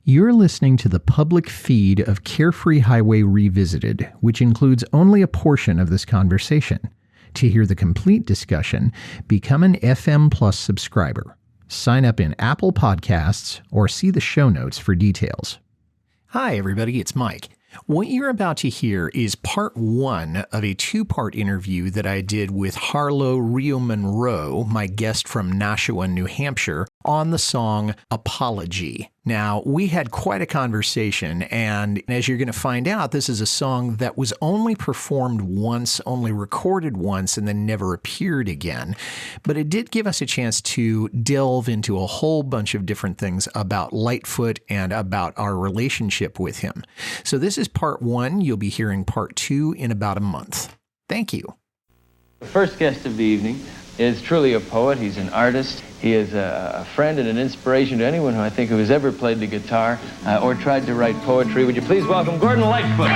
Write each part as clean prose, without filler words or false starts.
You're listening to the public feed of Carefree Highway Revisited, which includes only a portion of this conversation. To hear the complete discussion, become an FM Plus subscriber. Sign up in Apple Podcasts or see the show notes for details. Hi, everybody. It's Mike. What you're about to hear is part one of a two-part interview that I did with Harlow Rioux-Monroe, my guest from Nashua, New Hampshire, on the song Apology. Now, we had quite a conversation, and as you're going to find out, this is a song that was only performed once, only recorded once, and then never appeared again. But it did give us a chance to delve into a whole bunch of different things about Lightfoot and about our relationship with him. So this is part one. You'll be hearing part two in about a month. Thank you. The first guest of the evening is truly a poet. He's an artist. He is a friend and an inspiration to anyone who I think who has ever played the guitar or tried to write poetry. Would you please welcome Gordon Lightfoot?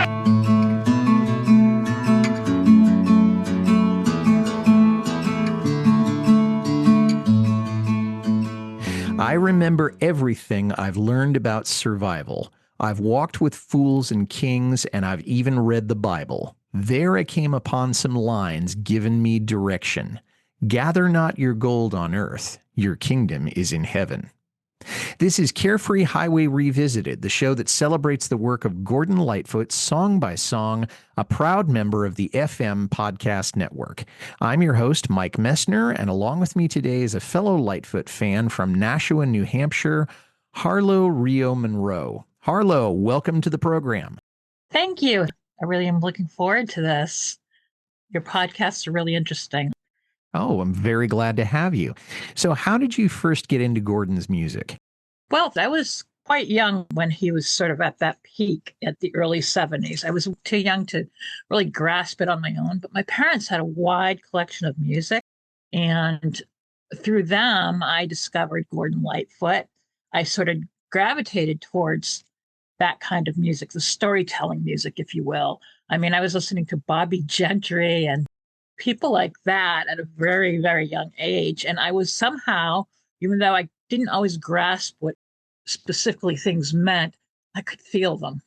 I remember everything I've learned about survival. I've walked with fools and kings, and I've even read the Bible. There I came upon some lines giving me direction. Gather not your gold on earth. Your kingdom is in heaven. This is Carefree Highway Revisited, the show that celebrates the work of Gordon Lightfoot song by song, a proud member of the FM Podcast Network. I'm your host, Mike Messner, and along with me today is a fellow Lightfoot fan from Nashua, New Hampshire, Harlow Rioux-Monroe. Harlow, welcome to the program. Thank you. I really am looking forward to this. Your podcasts are really interesting. Oh, I'm very glad to have you. So how did you first get into Gordon's music? Well, I was quite young when he was sort of at that peak at the early 70s. I was too young to really grasp it on my own, but my parents had a wide collection of music. And through them, I discovered Gordon Lightfoot. I sort of gravitated towards that kind of music, the storytelling music, if you will. I mean, I was listening to Bobby Gentry and people like that at a very, very young age. And I was somehow, even though I didn't always grasp what specifically things meant, I could feel them,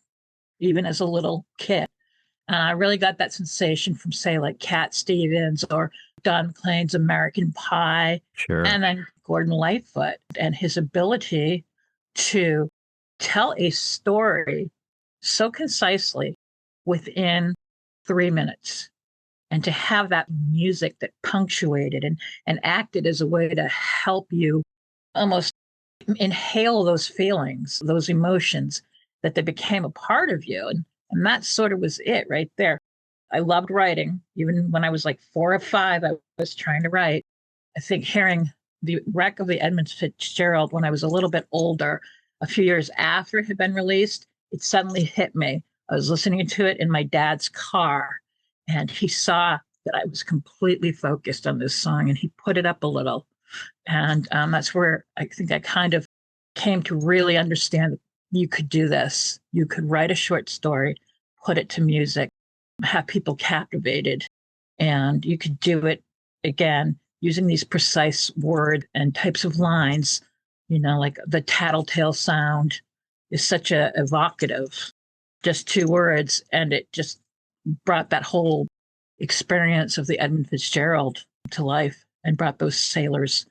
even as a little kid. And I really got that sensation from, say, like Cat Stevens or Don McLean's American Pie. Sure. And then Gordon Lightfoot and his ability to tell a story so concisely within 3 minutes. And to have that music that punctuated and acted as a way to help you almost inhale those feelings, those emotions, that they became a part of you. And that sort of was it right there. I loved writing. Even when I was like 4 or 5, I was trying to write. I think hearing the wreck of the Edmund Fitzgerald when I was a little bit older, a few years after it had been released, it suddenly hit me. I was listening to it in my dad's car. And he saw that I was completely focused on this song, and he put it up a little. And that's where I think I kind of came to really understand that you could do this. You could write a short story, put it to music, have people captivated, and you could do it, again, using these precise word and types of lines, you know, like the tattletale sound is such a evocative, just 2 words, and it just brought that whole experience of the Edmund Fitzgerald to life and brought those sailors'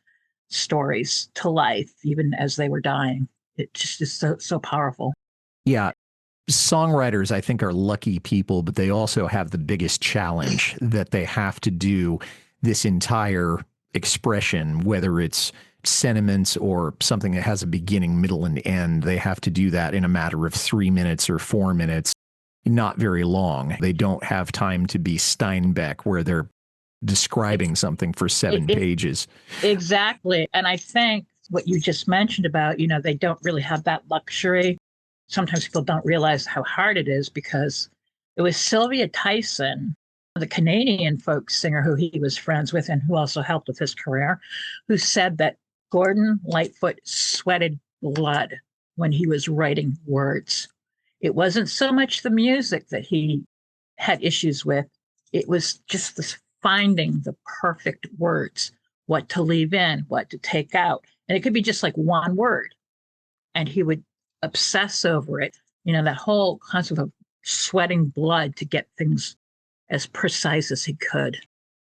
stories to life, even as they were dying. It just is so powerful. Yeah. Songwriters, I think, are lucky people, but they also have the biggest challenge that they have to do this entire expression, whether it's sentiments or something that has a beginning, middle, and end. They have to do that in a matter of 3 minutes or 4 minutes. Not very long. They don't have time to be Steinbeck where they're describing something for 7 pages. Exactly. And I think what you just mentioned about, you know, they don't really have that luxury. Sometimes people don't realize how hard it is because it was Sylvia Tyson, the Canadian folk singer who he was friends with and who also helped with his career, who said that Gordon Lightfoot sweated blood when he was writing words. It wasn't so much the music that he had issues with. It was just this finding the perfect words, what to leave in, what to take out. And it could be just like one word. And he would obsess over it. You know, that whole concept of sweating blood to get things as precise as he could.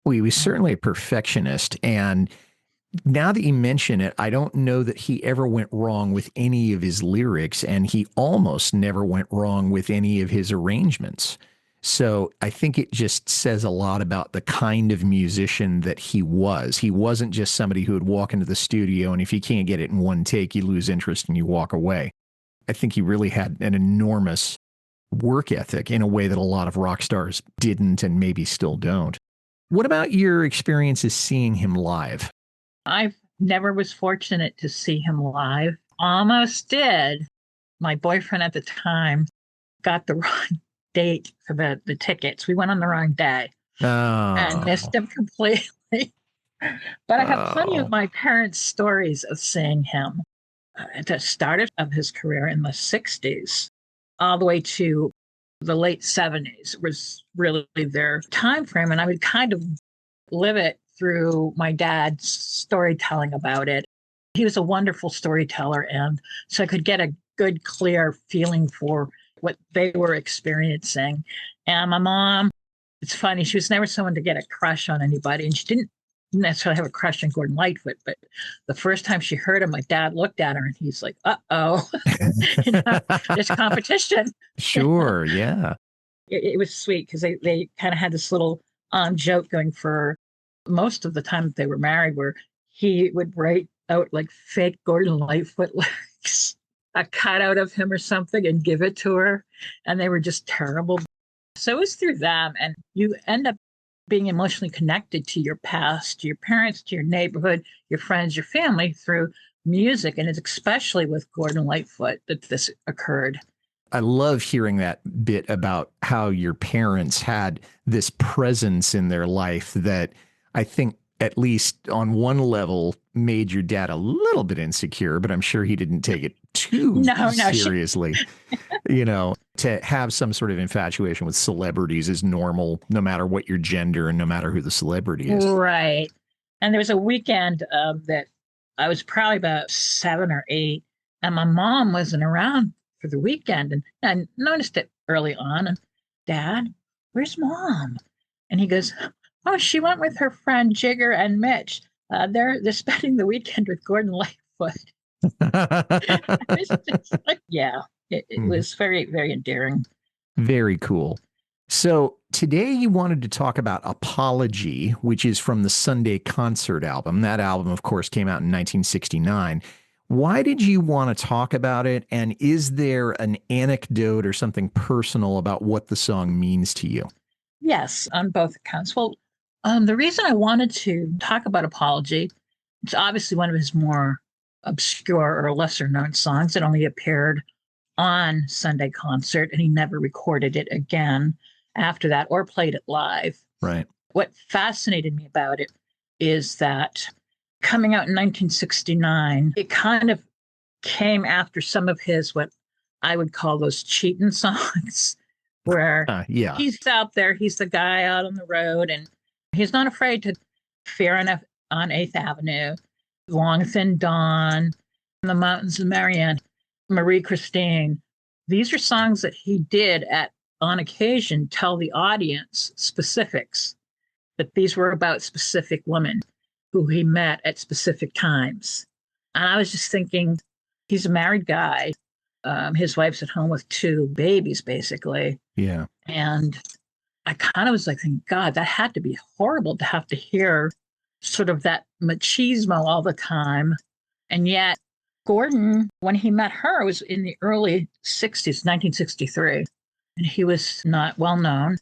Well, he was certainly a perfectionist. And now that you mention it, I don't know that he ever went wrong with any of his lyrics, and he almost never went wrong with any of his arrangements. So I think it just says a lot about the kind of musician that he was. He wasn't just somebody who would walk into the studio, and if you can't get it in one take, you lose interest and you walk away. I think he really had an enormous work ethic in a way that a lot of rock stars didn't and maybe still don't. What about your experiences seeing him live? I never was fortunate to see him live. Almost did. My boyfriend at the time got the wrong date for the tickets. We went on the wrong day and missed him completely. But I have plenty of my parents' stories of seeing him at the start of his career in the 60s, all the way to the late 70s was really their time frame. And I would kind of live it through my dad's storytelling about it. He was a wonderful storyteller, and so I could get a good, clear feeling for what they were experiencing. And my mom, it's funny, she was never someone to get a crush on anybody, and she didn't necessarily have a crush on Gordon Lightfoot, but the first time she heard him, my dad looked at her and he's like, uh-oh, there's competition. Sure, yeah. It was sweet because they kind of had this little joke going for most of the time that they were married, where he would write out like fake Gordon Lightfoot lyrics, a cutout of him or something, and give it to her. And they were just terrible. So it was through them. And you end up being emotionally connected to your past, to your parents, to your neighborhood, your friends, your family through music. And it's especially with Gordon Lightfoot that this occurred. I love hearing that bit about how your parents had this presence in their life that I think, at least on one level, made your dad a little bit insecure, but I'm sure he didn't take it too seriously. You know, to have some sort of infatuation with celebrities is normal, no matter what your gender and no matter who the celebrity is. Right. And there was a weekend that I was probably about 7 or 8, and my mom wasn't around for the weekend. And I noticed it early on. And, Dad, where's Mom? And he goes, oh, she went with her friend Jigger and Mitch. They're spending the weekend with Gordon Lightfoot. It was very, very endearing. Very cool. So today you wanted to talk about Apology, which is from the Sunday Concert album. That album, of course, came out in 1969. Why did you want to talk about it? And is there an anecdote or something personal about what the song means to you? Yes, on both accounts. Well, the reason I wanted to talk about Apology, it's obviously one of his more obscure or lesser known songs. It only appeared on Sunday Concert, and he never recorded it again after that or played it live. Right. What fascinated me about it is that coming out in 1969, it kind of came after some of his, what I would call those cheating songs, where he's out there, he's the guy out on the road, and he's not afraid to Fair Enough on 8th Avenue, Long Thin Dawn, The Mountains of Marianne, Marie Christine. These are songs that he did on occasion tell the audience specifics, that these were about specific women who he met at specific times. And I was just thinking, he's a married guy. His wife's at home with 2 babies, basically. Yeah. And I kind of was like, thinking, God, that had to be horrible to have to hear sort of that machismo all the time. And yet, Gordon, when he met her, was in the early 60s, 1963, and he was not well known.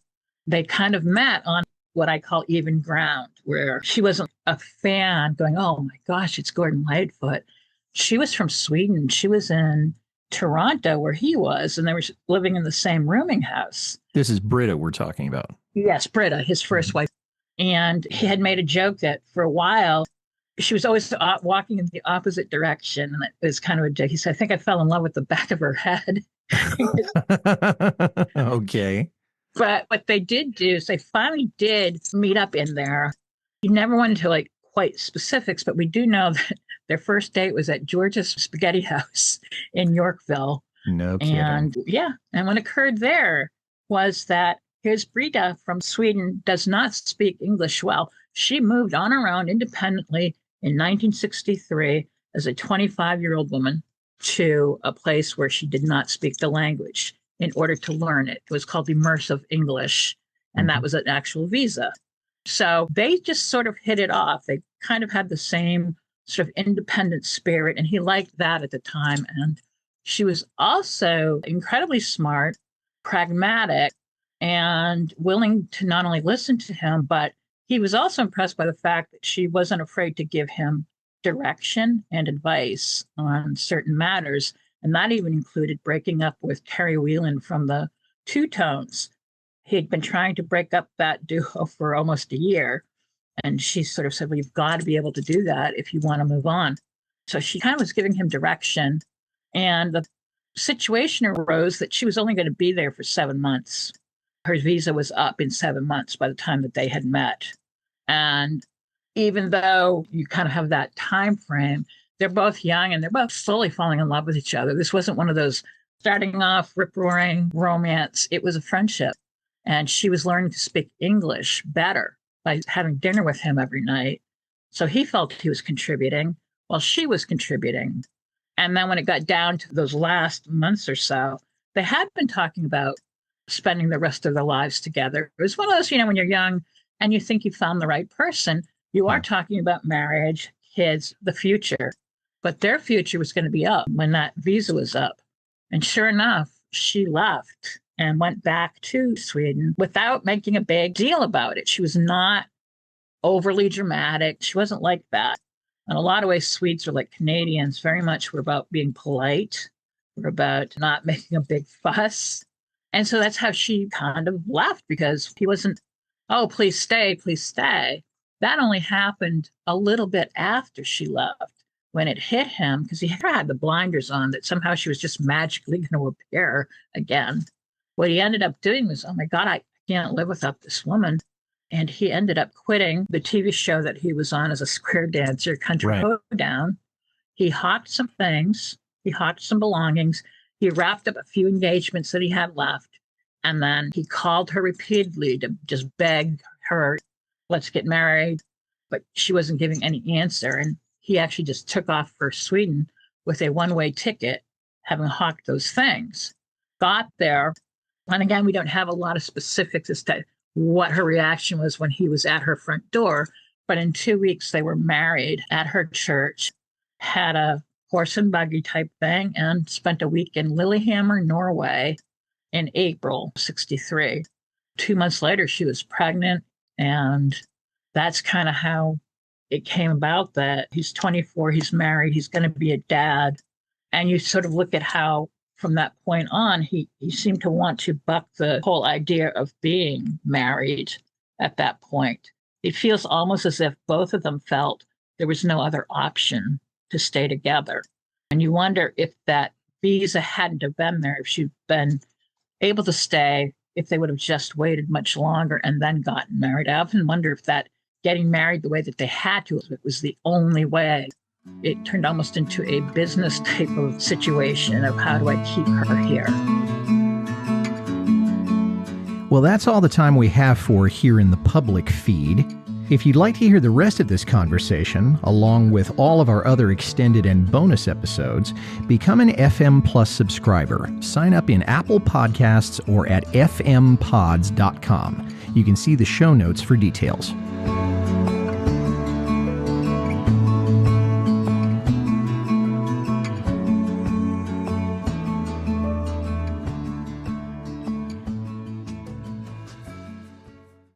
They kind of met on what I call even ground, where she wasn't a fan going, oh my gosh, it's Gordon Lightfoot. She was from Sweden. She was in Toronto where he was, and they were living in the same rooming house. This is Britta we're talking about. Yes, Britta, his first wife. And he had made a joke that for a while, she was always walking in the opposite direction. And it was kind of a joke. He said, I think I fell in love with the back of her head. Okay. But what they did do is they finally did meet up in there. He never went into like quite specifics, but we do know that Their first date was at George's Spaghetti House in Yorkville. No kidding. And what occurred there was that his Brita from Sweden does not speak English well. She moved on her own independently in 1963 as a 25-year-old woman to a place where she did not speak the language in order to learn it. It was called immersive English, and that was an actual visa. So they just sort of hit it off. They kind of had the same sort of independent spirit, and he liked that at the time. And she was also incredibly smart, pragmatic, and willing to not only listen to him, but he was also impressed by the fact that she wasn't afraid to give him direction and advice on certain matters. And that even included breaking up with Terry Whelan from the Two Tones. He had been trying to break up that duo for almost a year. And she sort of said, well, you've got to be able to do that if you want to move on. So she kind of was giving him direction. And the situation arose that she was only going to be there for 7 months. Her visa was up in 7 months by the time that they had met. And even though you kind of have that time frame, they're both young and they're both slowly falling in love with each other. This wasn't one of those starting off rip-roaring romance. It was a friendship. And she was learning to speak English better by having dinner with him every night. So he felt he was contributing while she was contributing. And then when it got down to those last months or so, they had been talking about spending the rest of their lives together. It was one of those, when you're young and you think you found the right person, you are talking about marriage, kids, the future. But their future was going to be up when that visa was up. And sure enough, she left and went back to Sweden without making a big deal about it. She was not overly dramatic. She wasn't like that. In a lot of ways, Swedes are like Canadians. Very much we're about being polite. We're about not making a big fuss. And so that's how she kind of left, because he wasn't, oh, please stay, please stay. That only happened a little bit after she left, when it hit him, because he had the blinders on, that somehow she was just magically going to appear again. What he ended up doing was, oh my God, I can't live without this woman. And he ended up quitting the TV show that he was on as a square dancer, Country Hoedown. He hawked some things. He hawked some belongings. He wrapped up a few engagements that he had left. And then he called her repeatedly to just beg her, let's get married. But she wasn't giving any answer. And he actually just took off for Sweden with a one-way ticket, having hawked those things. Got there. And again, we don't have a lot of specifics as to what her reaction was when he was at her front door. But in 2 weeks, they were married at her church, had a horse and buggy type thing, and spent a week in Lillehammer, Norway in April 1963. 2 months later, she was pregnant. And that's kind of how it came about, that he's 24, he's married, he's going to be a dad. And you sort of look at how, from that point on, he seemed to want to buck the whole idea of being married at that point. It feels almost as if both of them felt there was no other option to stay together. And you wonder if that visa hadn't have been there, if she'd been able to stay, if they would have just waited much longer and then gotten married. I often wonder if that getting married the way that they had to, if it was the only way. It turned almost into a business type of situation of how do I keep her here? Well, that's all the time we have for here in the public feed. If you'd like to hear the rest of this conversation, along with all of our other extended and bonus episodes, become an FM Plus subscriber. Sign up in Apple Podcasts or at fmpods.com. You can see the show notes for details.